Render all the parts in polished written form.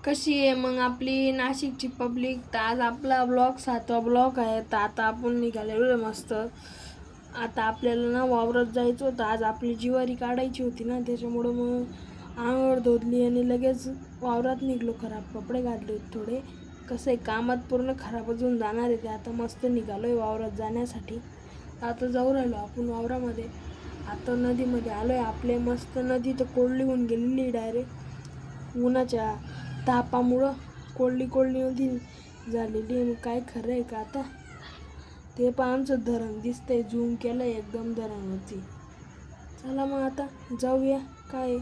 कशी आहे मग आपली नाशिकची पब्लिक? तर आज आपला ब्लॉग 7वा ब्लॉग आहे. तर आता आपण निघालेलो मस्त. आता आपल्याला ना वावरात जायचं होतं. आज आपली ज्वारी काढायची होती ना, त्याच्यामुळं मग आंघोळ धुतली आणि लगेच वावरात निघलो. खराब कपडे घातले थोडे. कसं आहे, कामात पूर्ण खराबच होऊन जाणार आहे ते. आता मस्त निघालो आहे वावरात जाण्यासाठी. आता जाऊ राहिलो आपण वावरामध्ये. आता नदीमध्ये आलो आहे. आपले मस्त नदी तर कोरडी होऊन गेलेली डायरेक्ट उन्हाच्या तापामुळं. कोरडी नदी झालेली आहे. मग काय खरं आहे का आता? ते पण आमचं धरण दिसतंय, झूम केलं एकदम धरणावरती. चला मग आता जाऊया. काय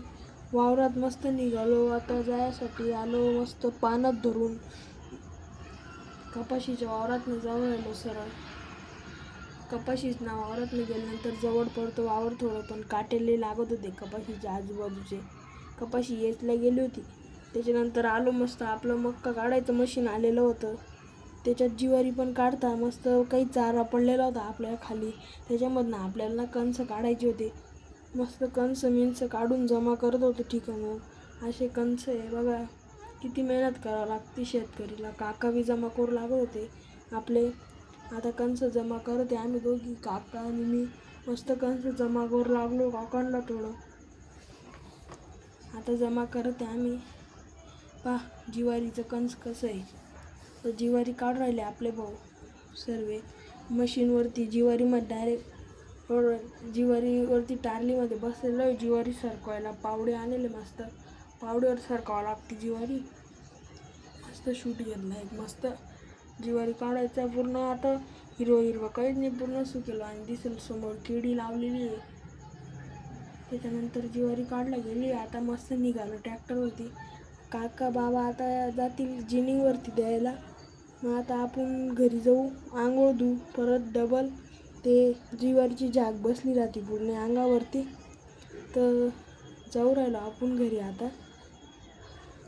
वावरात मस्त निघालो. आता जायसाठी आलो मस्त पाण्यात धरून. कपाशीच्या वावरात जाऊन राहिलो सरळ. कपाशीच ना वावरात गेल्यानंतर जवळ पडतो वावर थोडं, पण काटेले लागत होते कपाशीच्या आजूबाजूचे. कपाशी येचल्या गेली होती. त्याच्यानंतर आलो मस्त. आपलं मक्का काढायचं मशीन आलेलं होतं. त्याच्यात ज्वारी पण काढता मस्त. काही चारा पडलेला होता आपल्या खाली, त्याच्यामधनं आपल्याला कणस काढायचे होते. मस्त कणस काढून जमा करत होतो ठिकाणं. असे कणस आहे बघा. किती मेहनत करावं लागते शेतकरीला. काका बी जमा करू लागत होते आपले. आता कणस जमा करते आम्ही दोघी, काका आणि मी. मस्त कणस जमा करू लागलो काकांना थोडं. आता जमा करते आम्ही. ज्वारीचं कणस कसं आहे. तर ज्वारी काढून राहिले आपले भाऊ सर्वे मशीनवरती. ज्वारीमध्ये डायरेक्ट ज्वारीवरती टारलीमध्ये बसलेलो आहे. ज्वारी सरकवायला पावडे आणले मस्त. पावड्यावर सरकावं लागते ज्वारी. मस्त शूट घेतला एक मस्त. ज्वारी काढायचा पूर्ण. आता हिरवं काहीच नाही, पूर्ण सुकेलो आणि दिसेल समोर किडी लावलेली आहे. त्याच्यानंतर ज्वारी काढला गेली. आता मस्त निघालो ट्रॅक्टरवरती. काका बाबा आता जातील जिनिंगवरती द्यायला. मग आता आपण घरी जाऊ, आंघोळ धुऊ परत डबल. ते ज्वारीची झाग बसली राहते पूर्ण अंगावरती. तर जाऊ राहिलो आपण घरी आता.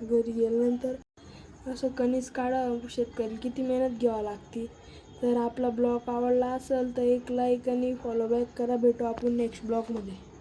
घरी गेल्यानंतर असं कणीस काढा शेतकरी किती मेहनत घ्यावं लागते. तर आपला ब्लॉग आवडला असेल तर एक लाईक आणि फॉलो बॅक करा. भेटू आपण नेक्स्ट ब्लॉगमध्ये.